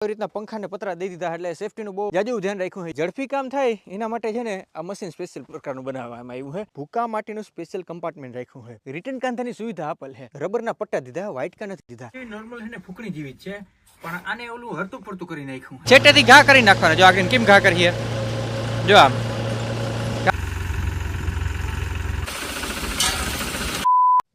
રીતના પંખાને પતરા દઈ દીધા એટલે સેફટીનું બહુ જાજુ ધ્યાન રાખ્યું છે। ઝડપી કામ થાય એના માટે છે ને આ મશીન સ્પેશિયલ પ્રકારનું બનાવવામાં આવ્યું છે। ભૂકા માટેનું સ્પેશિયલ કમ્પાર્ટમેન્ટ રાખ્યું છે। રિટર્ન કાંધાની સુવિધા આપેલ છે। રબરના પટ્ટા દીધા, વ્હાઇટ કા નથી દીધા। નોર્મલ છે ને ફૂકણી જેવી જ છે, પણ આને ઓલું હરતું પડતું કરી નાખ્યું। છેટેથી ઘા કરી નાખવાના। જો આગળ કેમ ઘા કરીએ, જો આમ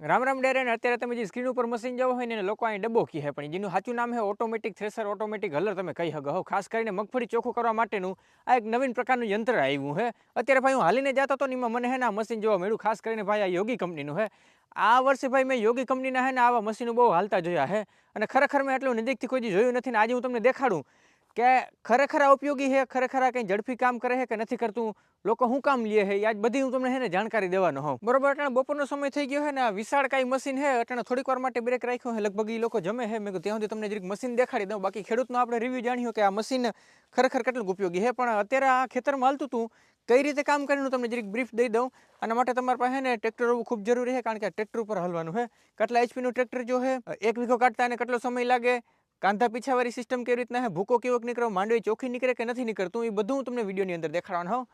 राम राम डेरे ने अत्यारे तमे जे स्क्रीन पर मशीन जाओ होय ने लोको અહીં ડબ્બો કહે પણ જેનું સાચું નામ છે ઓટોમેટિક થ્રેશર, ઓટોમેટિક હલર તમે કહી શકો। ખાસ કરીને મગફળી ચોખ્ખું કરવા માટેનું આ એક નવીન પ્રકારનું યંત્ર આવ્યું છે। અત્યારે ભાઈ હું હાલીને જતો તો ને એમાં મને હે ને આ મશીન જોવા મળ્યું। ખાસ કરીને ભાઈ આ યોગી કંપનીનું છે। આ વર્ષે ભાઈ મેં યોગી કંપનીના હે ને આવા મશીનો બહુ હાલતા જોયા છે અને ખરેખર મેં એટલું નજીકથી કોઈ જોયું નથી ને આજે હું તમને દેખાડું કે ખરેખર આ ઉપયોગી છે, ખરેખર આ કંઈ ઝડપી કામ કરે છે કે નથી કરતું, લોકો શું કામ લે છે, આજ બધી હું તમને હે ને જાણકારી દેવાનો હોઉં। બરોબર, અટાણે બપોરનો સમય થઈ ગયો છે ને આ વિશાળ કાંઈ મશીન છે, અટાણે થોડીક વાર માટે બ્રેક રાખ્યો છે, લગભગ એ લોકો જમે છે। મેં કહ્યું ત્યાં સુધી તમને જરીક મશીન દેખાડી દઉં, બાકી ખેડૂતનો આપણે રિવ્યૂ જાણ્યો કે આ મશીન ખરેખર કેટલું ઉપયોગી છે। પણ અત્યારે આ ખેતરમાં હાલતું હતું કઈ રીતે કામ કરીને તમને જરીક બ્રીફ દઈ દઉં। આના માટે તમારા પાસે ને ટ્રેક્ટર હોવું ખૂબ જરૂરી છે, કારણ કે આ ટ્રેક્ટર ઉપર હાલવાનું છે। કેટલા એચપીનું ટ્રેક્ટર જો છે, 1 વીઘો કાઢતા એને કેટલો સમય લાગે, કાંધા પીછાવાળી સિસ્ટમ કેવી રીતના છે, ભૂકો કેવો નીકળે, માંડવી ચોખ્ખી નીકળે કે નથી નીકળતું, એ બધું હું તમને વિડીયોની અંદર દેખાડવાનો હોઉં।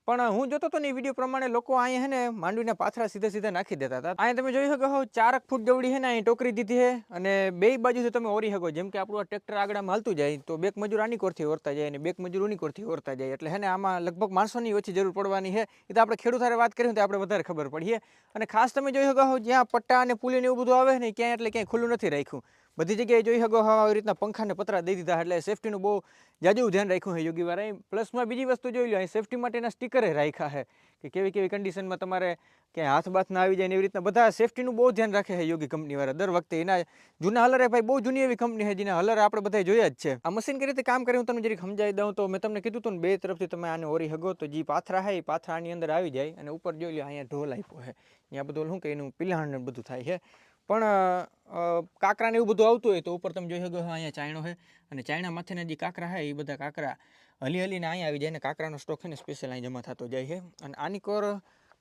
પણ હું જોતો તો ને એ વિડીયો પ્રમાણે લોકો અહીંયા હે ને માંડવીના પાથરા સીધા સીધા નાખી દેતા હતા। અહીંયા તમે જોઈ શકો 4 ફૂટ જવડી છે ને અહીં ટોકરી દીધી છે અને બે બાજુથી તમે ઓરી શકો। જેમ કે આપણું આ ટ્રેક્ટર આગળ આમ હાલતું જાય તો બેક મજૂર આની કોરથી ઓરતા જાય અને બેક મજૂર ઉની કોરથી ઓરતા જાય, એટલે હે ને આમાં લગભગ માણસોની ઓછી જરૂર પડવાની છે। એ તો આપણે ખેડૂત હારે વાત કરીએ તો આપણે વધારે ખબર પડીએ। અને ખાસ તમે જોઈ શકો જ્યાં પટ્ટા અને પુલીને એવું બધું આવે ને ક્યાંય એટલે ક્યાંય ખુલ્લું નથી રાખ્યું। બધી જગ્યાએ જોઈ શકો આવી રીતના પંખાને પતરા દઈ દીધા એટલે સેફટીનું બહુ જાજુ ધ્યાન રાખ્યું છે યોગીવાળાએ। પ્લસમાં બીજી વસ્તુ જોઈ લો, અહીં સેફટી માટેના સ્ટીકરે રાખ્યા છે કે કેવી કેવી કન્ડિશનમાં તમારે ક્યાંય હાથ બાથ ના આવી જાય ને એવી રીતના બધા સેફટીનું બહુ ધ્યાન રાખે છે યોગી કંપનીવાળા દર વખતે। એના જૂના હલરે ભાઈ બહુ જૂની એવી કંપની છે જેના હલર આપણે બધા જોયા જ છે। આ મશીન કઈ રીતે કામ કરે હું તમને જરીક સમજાવી દઉં તો મેં તમને કીધું હતું ને બે તરફથી તમે આને ઓરી હગો તો જે પાથરા છે એ પાથરા આની અંદર આવી જાય અને ઉપર જોઈ લો અહીંયા ઢોલ આપ્યો છે, અહીંયા બધું શું કે એનું પિલાણ ને બધું થાય છે। પણ કાંકરાને એવું બધું આવતું હોય તો ઉપર તમે જોઈ શકો અહીંયા ચાયણો છે અને ચાયણા માથેના જે કાંકરા છે એ બધા કાંકરા હલી હલીને અહીંયા આવી જાય ને કાંકરાનો સ્ટોક છે ને સ્પેશિયલ અહીં જમા થતો જાય છે। અને આની કોર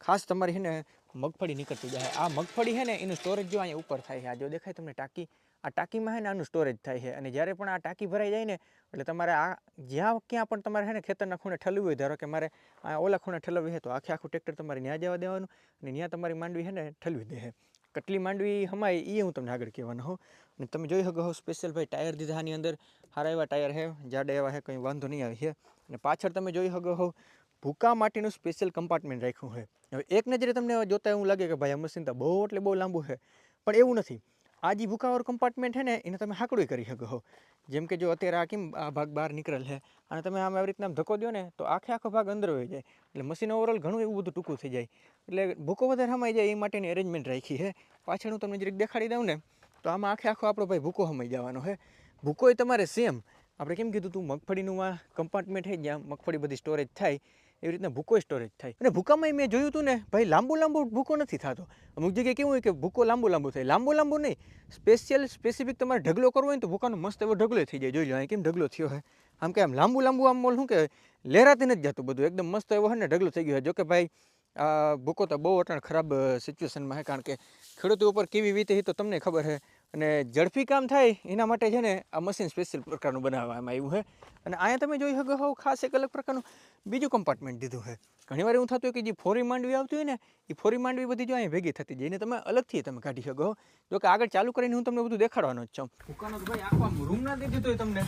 ખાસ તમારી છે ને મગફળી નીકળતી જાય। આ મગફળી છે ને એનું સ્ટોરેજ જો અહીંયા ઉપર થાય છે, આ જો દેખાય તમને ટાંકી, આ ટાંકીમાં છે ને આનું સ્ટોરેજ થાય છે। અને જ્યારે પણ આ ટાંકી ભરાઈ જાય ને એટલે તમારે આ જ્યાં ક્યાં પણ તમારે છે ને ખેતરના ખૂણે ઠલવું હોય, ધારો કે મારે ઓલા ખૂણે ઠલવવી છે તો આખું ટ્રેક્ટર તમારે ત્યાં જવા દેવાનું અને ત્યાં તમારી માંડવી છે ને ઠલવી દે છે। કેટલી માંડવી હમાય એ હું તમને આગળ કહેવાનો હોઉં। અને તમે જોઈ શકો સ્પેશિયલ ભાઈ ટાયર દીધા આની અંદર, સારા એવા ટાયર છે, જાડા એવા છે, કંઈ વાંધો નહીં આવે છે। અને પાછળ તમે જોઈ શકો ભૂકા માટેનું સ્પેશિયલ કમ્પાર્ટમેન્ટ રાખ્યું છે। હવે એક નજરે તમને જોતા એવું લાગે કે ભાઈ આ મશીન તો બહુ એટલે બહુ લાંબુ છે, પણ એવું નથી। આ જે ભૂકાવાળું કમ્પાર્ટમેન્ટ છે ને એને તમે હાંકડું કરી શકો। જેમ કે જો અત્યારે આ કેમ આ ભાગ બહાર નીકળેલ છે અને તમે આમ આવી રીતના ધક્કો દો ને તો આખો ભાગ અંદર હોઈ જાય, એટલે મશીન ઓવરઓલ ઘણું એવું બધું ટૂંકું થઈ જાય, એટલે ભૂકો વધારે સમાઈ જાય એ માટેની અરેન્જમેન્ટ રાખી છે। પાછળ હું તમને જરીક દેખાડી દઉં ને તો આમાં આખો આપણો ભાઈ ભૂકો સમાઈ જવાનો છે। ભૂકો એ તમારે સેમ આપણે કેમ કીધું તું મગફળીનું આ કમ્પાર્ટમેન્ટ છે જ્યાં મગફળી બધી સ્ટોરેજ થાય એવી રીતના ભૂકો સ્ટોરેજ થાય। અને ભૂકામાં મેં જોયું હતું ને ભાઈ લાંબુ ભૂકો નથી થતો। અમુક જગ્યાએ કેવું હોય કે ભૂકો લાંબુ થાય, લાંબુ નહીં, સ્પેસિફિક તમારે ઢગલો કરવો હોય ને તો ભૂકાનો મસ્ત એવો ઢગલો થઈ જાય। જોઈ લો અહીં કેમ ઢગલો થયો છે, આમ કે આમ લાંબુ આમ બોલ શું કે લહેરાતી નથી જતું, બધું એકદમ મસ્ત એવો છે ને ઢગલો થઈ ગયો છે। જોકે ભાઈ આ ભૂકો તો બહુ અટાણ ખરાબ સિચ્યુએશનમાં છે, કારણ કે ખેડૂતો ઉપર કેવી વીતે તો તમને ખબર છે। અને ઝડપી કામ થાય એના માટે છે ને આ મશીન સ્પેશિયલ પ્રકારનું બનાવવામાં આવ્યું છે। અને અહીંયા તમે જોઈ શકો છો ખાસ એક અલગ પ્રકારનું બીજું કમ્પાર્ટમેન્ટ દીધું છે। ઘણીવાર એવું થતું હોય કે જે ફોરી માંડવી આવતી હોય ને એ ફોરી માંડવી બધી જો અહીંયા ભેગી થતી જાય, એને તમે અલગથી તમે કાઢી શકો। જો કે આગળ ચાલુ કરીને હું તમને બધું દેખાડવાનો જ છું। ભૂકાનો તો ભાઈ આખો રૂમ ના દીધો હોય, તમને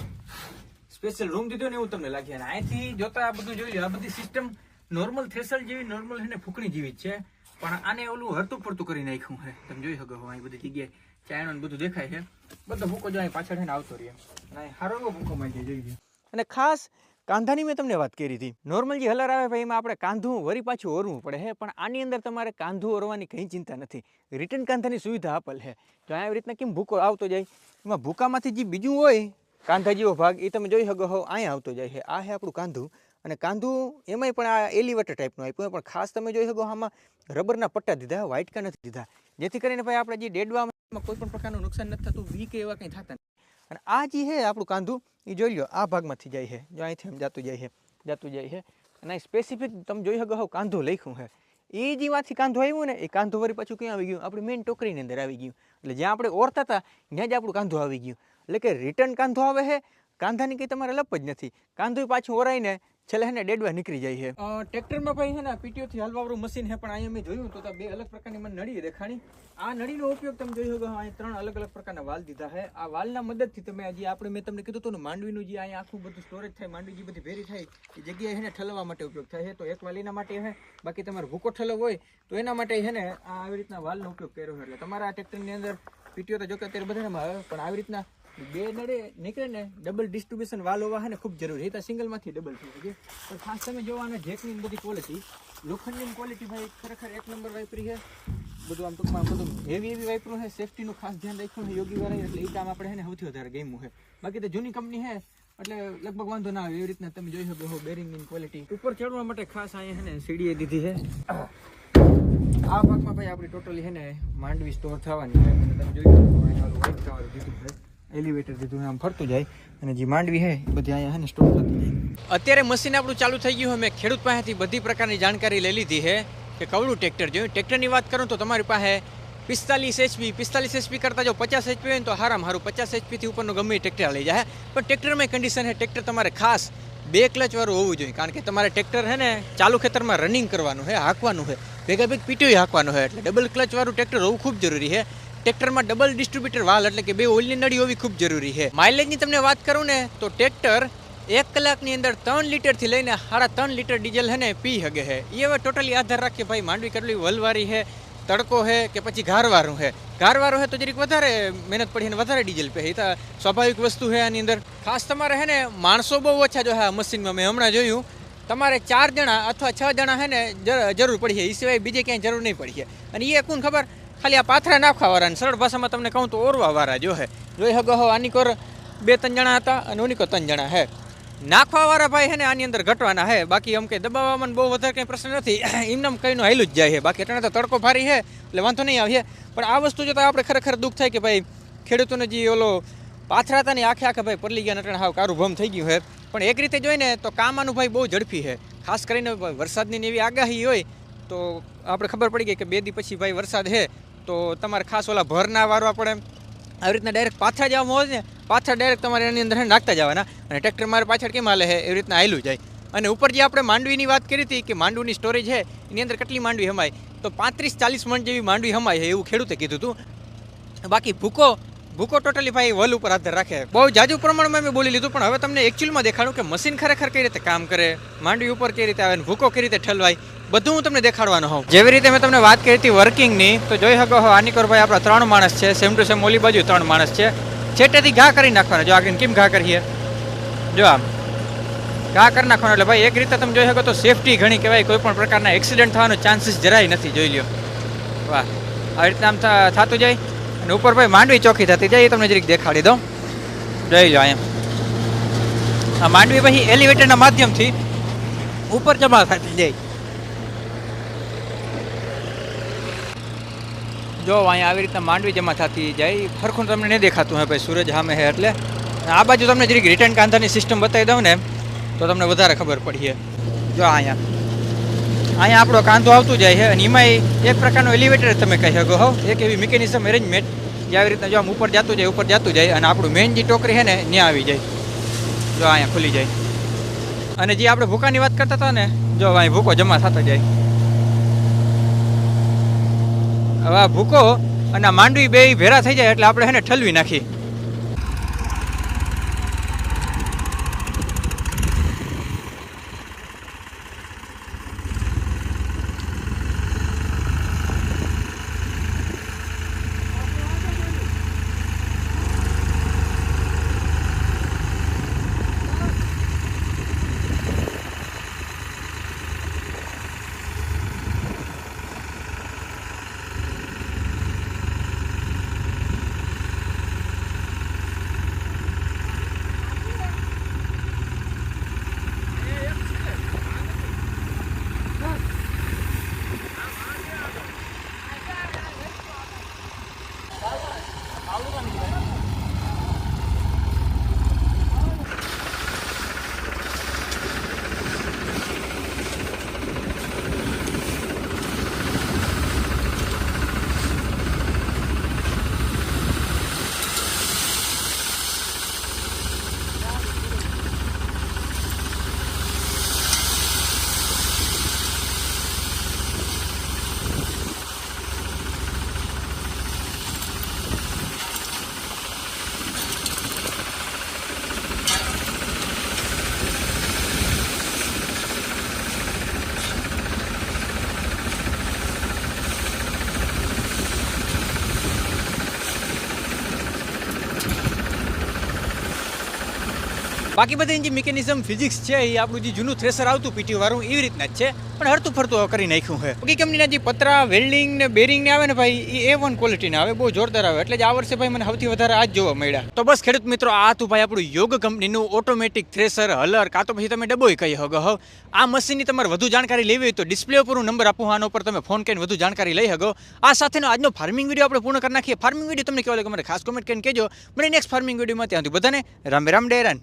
સ્પેશિયલ રૂમ દીધો ને એવું તમને લાગે। અને અહીંથી જોતા આ બધું જોઈ લો, આ બધી સિસ્ટમ નોર્મલ થ્રેશર જેવી, નોર્મલ છે ને ફૂકણી જેવી જ છે, પણ આને ઓલું હરતું પડતું કરી નાખ્યું છે। તમે જોઈ શકો અહીં બધી જગ્યાએ ચાયણો ને બધું દેખાય છે, બધો ભૂકો જો અહીં પાછળ છે ને આવતો રહે અને સારો એવો ભૂકો માં જોઈ લો। અને ખાસ કાંધાની મેં તમને વાત કરી હતી, નોર્મલ જે હલર આવે ભાઈ એમાં આપણે કાંધું વરી પાછું ઓરવું પડે છે, પણ આની અંદર તમારે કાંધું ઓરવાની કંઈ ચિંતા નથી, રિટર્ન કાંધાની સુવિધા આપેલ છે। તો આવી રીતના કેમ ભૂકો આવતો જાય, એમાં ભૂકામાંથી જે બીજું હોય કાંધા જેવો ભાગ એ તમે જોઈ શકો અહીંયા આવતો જાય છે। આ છે આપણું કાંધું, અને કાંધું એમાંય પણ આ એલિવેટર ટાઈપનું આપ્યું, પણ ખાસ તમે જોઈ શકો આમાં રબરના પટ્ટા દીધા, વ્હાઇટ કા નથી દીધા, જેથી કરીને ભાઈ આપણે જે ડેડવામાં કોઈ પણ પ્રકારનું નુકસાન નથી થતું, વીક એવા કંઈ થતા નથી। અને આ જે છે આપણું કાંધું એ જોઈ લો આ ભાગમાંથી જાય છે, જો અહીંથી આમ જાતું જાય છે। અને સ્પેસિફિક તમે જોઈ શકો કાંધું લખ્યું છે, એ જેમાંથી કાંધું આવ્યું ને એ કાંધું વળી પાછું ક્યાં આવી ગયું, આપણી મેઇન ટોકરીની અંદર આવી ગયું, એટલે જ્યાં આપણે ઓરતા હતા ત્યાં જ આપણું કાંધું આવી ગયું, એટલે કે રિટર્ન કાંધો આવે છે કાંધાની કંઈ તમારે લપ જ નથી. કાંધું પાછું ઓરાઈને છેલ્લે હેને ડેડવા નીકળી જાય છે. ટ્રેક્ટરમાં ભાઈ છે ને પીટીઓથી હલવાવાળું મશીન છે, પણ અહીંયા મેં જોયું તો બે અલગ પ્રકારની મને નળી દેખાણી. આ નળીનો ઉપયોગ તમે જોઈ શકો, અહીં 3 અલગ અલગ પ્રકારના વાલ દીધા છે. આ વાલના મદદથી તમે હજી આપણે મેં તમને કીધું હતું ને માંડવીનું જે અહીંયા આખું બધું સ્ટોરેજ થાય, માંડવી જે બધી ભેરી થાય એ જગ્યાએ છે ને ઠલવવા માટે ઉપયોગ થાય છે. તો એક વાલ એના માટે છે, બાકી તમારે ભૂકો ઠલવ હોય તો એના માટે છે ને આ આવી રીતના વાલનો ઉપયોગ કર્યો છે. એટલે તમારા ટ્રેક્ટરની અંદર પીટીઓ તો જો કે અત્યારે બધામાં આવે, પણ આવી રીતના બે નળે નીકળે ને ડબલ ડિસ્ટ્રીબ્યુશન વાલ હોવા છે ને ખૂબ જરૂરી છે. સિંગલમાંથી ડબલ થઈ શકે. પણ ખાસ તમે જોવાના જેકની બધી ક્વોલિટી, લોખંડની ક્વોલિટી ભાઈ ખરેખર એક નંબર વાપરી છે. બધું આમ ટૂંકમાં બધું હેવી વાપરું છે. સેફ્ટીનું ખાસ ધ્યાન રાખ્યું છે યોગી વાળા, એટલે એ કામ આપણે છે ને સૌથી વધારે ગમ્યું છે. બાકી તો જૂની કંપની છે એટલે લગભગ વાંધો ના આવે. એવી રીતના તમે જોઈ શકો બેરિંગની ક્વોલિટી. ઉપર ચડવા માટે ખાસ અહીંયા છે ને સીડીએ દીધી છે. આ ભાગમાં ભાઈ આપણી ટોટલી છે ને માંડવી સ્ટોર થવાની છે. તમે જોઈ શકો અહીંયા વ્હાઇટ કલર દીધું છે, એલિવેટર દીધું, આમ ફરતું જાય અને જે માંડવી છે એ બધી અહીંયા છે ને સ્ટોર થતી જાય. અત્યારે મશીન આપણું ચાલુ થઈ ગયું. મેં ખેડૂત પાસેથી બધી પ્રકારની જાણકારી લઈ લીધી છે કે કવડું ટ્રેક્ટર જોયું. ટ્રેક્ટરની વાત કરું તો તમારી પાસે 45 HP કરતાં જો 50 HP હોય ને તો હારામાં સારું 50 HP થી ઉપરનું ગમે ટ્રેક્ટર લઈ જાય. પણ ટ્રેક્ટરમાં કન્ડિશન છે, ટ્રેક્ટર તમારે ખાસ 2 ક્લચ વાળું હોવું જોઈએ, કારણ કે તમારે ટ્રેક્ટર છે ને ચાલુ ખેતરમાં રનિંગ કરવાનું છે, હાંકવાનું છે, ભેગા ભેગ પીટીઓ હાંકવાનું છે. એટલે ડબલ ક્લચ વાળું ટ્રેક્ટર હોવું ખૂબ જરૂરી છે. ટ્રેક્ટરમાં ડબલ ડિસ્ટ્રીબ્યુટર વાલ એટલે કે 2 ઓઇલની નળી હોવી ખૂબ જરૂરી છે. માઇલેજની તમને વાત કરું ને તો ટ્રેક્ટર 1 કલાકની અંદર 3 લીટરથી લઈને 3.5 લીટર ડીઝલ છે ને પી શકે છે. એ હવે ટોટલી આધાર રાખીએ ભાઈ માંડવી કેટલી વલવારી છે, તડકો છે કે પછી ઘારવાળું છે. ઘારવાળું છે તો જરીક વધારે મહેનત પડી અને વધારે ડીઝલ પે, એ તો સ્વાભાવિક વસ્તુ છે. આની અંદર ખાસ તમારે છે ને માણસો બહુ ઓછા જો હા મશીનમાં મેં હમણાં જોયું, તમારે 4 જણા અથવા 6 જણા છે ને જરૂર પડી છે. એ સિવાય બીજે ક્યાંય જરૂર નહીં પડી છે. અને એ કોણ ખબર, ખાલી આ પાથરા નાખવા વાળા, સરળ ભાષામાં તમને કહું તો ઓરવા વાળા જો હે. જોઈ શકો હો આની કોર 2-3 જણા હતા અને ઓની કોર 3 જણા હે. નાખવા વાળા ભાઈ છે ને આની અંદર ઘટવાના હે. બાકી આમ કે દબાવવામાં બહુ વધારે કંઈ પ્રશ્ન નથી, એમને કઈનું હાલ્યું જ જાય છે. બાકી એટલે તો તડકો ભારી છે એટલે વાંધો નહીં આવે. પણ આ વસ્તુ જોતા આપણે ખરેખર દુઃખ થાય કે ભાઈ ખેડૂતોને જે ઓલો પાથરા હતા ને આખે ભાઈ પરલી ગયા નટણ હાવ કારું ભમ થઈ ગયું છે. પણ એક રીતે જોઈને તો કામ આનું ભાઈ બહુ ઝડપી છે. ખાસ કરીને વરસાદની એવી આગાહી હોય તો આપણે ખબર પડી ગઈ કે 2 દી પછી ભાઈ વરસાદ છે તો તમારે ખાસ ઓલા ભર ના વારવા પડે. આવી રીતના ડાયરેક્ટ પાથરા જવામાં હોય ને, પાથરા ડાયરેક્ટ તમારે એની અંદર નાખતા જવાના અને ટ્રેક્ટર મારે પાછળ કેમ હાલે છે એવી રીતના હાલ્યું જાય. અને ઉપર જે આપણે માંડવીની વાત કરી હતી કે માંડવીની સ્ટોરેજ છે એની અંદર કેટલી માંડવી હમાય, તો 35-40 મણ જેવી માંડવી હમાય છે એવું ખેડૂતે કીધું હતું. બાકી ભૂકો ટોટલી ભાઈ વલ ઉપર આધાર રાખે. બહુ જાજુ પ્રમાણમાં મેં બોલી લીધું, પણ હવે તમને એકચ્યુઅલમાં દેખાડું કે મશીન ખરેખર કઈ રીતે કામ કરે, માંડવી ઉપર કઈ રીતે આવે, ભૂકો કઈ રીતે ઠલવાય, બધું હું તમને દેખાડવાનો હોઉં. જેવી રીતે મેં તમને વાત કરી હતી વર્કિંગની, તો જોઈ શકો હો આની કોર ભાઈ આપણા 3 માણસ છે, સેમ ટુ સેમ ઓલી બાજુ 3 માણસ છે. છેટેથી ઘા કરી નાખવાના. જો આગળ કેમ ઘા કરીએ, જો આમ ઘા કરી નાખવાનો. એટલે ભાઈ એક રીતે તમે જોઈ શકો તો સેફટી ઘણી કહેવાય, કોઈ પણ પ્રકારના એક્સિડન્ટ થવાનો ચાન્સીસ જરાય નથી. જોઈ લ્યો, વાહ, આવી રીતના આમ થતું જાય. અને ઉપર ભાઈ માંડવી ચોખ્ખી થતી જાય, એ તમને જરીક દેખાડી દઉં. જોઈ લો અહીંયા આ માંડવી પછી એલિવેટરના માધ્યમથી ઉપર જમા થતી જાય. જો અહીંયા આવી રીતના માંડવી જમા થતી જાય. ફરખું તમને નહીં દેખાતું હે ભાઈ, સૂરજ સામે છે એટલે. આ બાજુ તમને જરીક રિટર્ન કાંધાની સિસ્ટમ બતાવી દઉં ને તો તમને વધારે ખબર પડી છે. જો અહીંયા આપણો કાંધો આવતું જાય છે અને એમાંય એક પ્રકારનું એલિવેટર તમે કહી શકો હો, એક એવી મિકેનિઝમ એરેન્જમેન્ટ જે આવી રીતના જો આમ ઉપર જતું જાય અને આપણું મેઇન જે ટોકરી છે ને ત્યાં આવી જાય. જો અહીંયા ખુલી જાય. અને જે આપણે ભૂકાની વાત કરતા હતા ને, જો અહીં ભૂકો જમા થતો જાય. હવે આ ભૂકો અને આ માંડવી બે ભેરા થઈ જાય એટલે આપણે છે ને ઠલવી નાખી. બાકી બધી જે મિકેનિઝમ ફિઝિક્સ છે એ આપણું જે જૂનું થ્રેસર આવતું પીટી વાળું એવી રીતના જ છે, પણ હરતું ફરતું કરી નાખ્યું છે. બાકી કંપનીના જે પતરા વેલ્ડિંગ ને બેરિંગ ને આવે ને ભાઈ એ A1 ક્વોલિટીના આવે, બહુ જોરદાર આવે. એટલે જ આ વર્ષે ભાઈ મને સૌથી વધારે આ જ જોવા મળ્યા. તો બસ ખેડૂત મિત્રો, આ હતું ભાઈ આપણું યોગ કંપનીનું ઓટોમેટિક થ્રેસર હલર, કાં તો પછી તમે ડબ્બોય કહી શકો. હવે આ મશીનની તમારે વધુ જાણકારી લેવી હોય તો ડિસ્પ્લે ઉપર હું નંબર આપું, આના ઉપર તમે ફોન કરીને વધુ જાણકારી લઈ શકો. આ સાથેનો આજનો ફાર્મિંગ વિડીયો આપણે પૂર્ણ કરી નાખીએ. ફાર્મિંગ વિડીયો તમને કેવો લાગે મને ખાસ કોમેન્ટ કરીને કહેજો. મને નેક્સ્ટ ફાર્મિંગ વિડીયોમાં ત્યાંથી બધાને રામ રામ ડેરાન.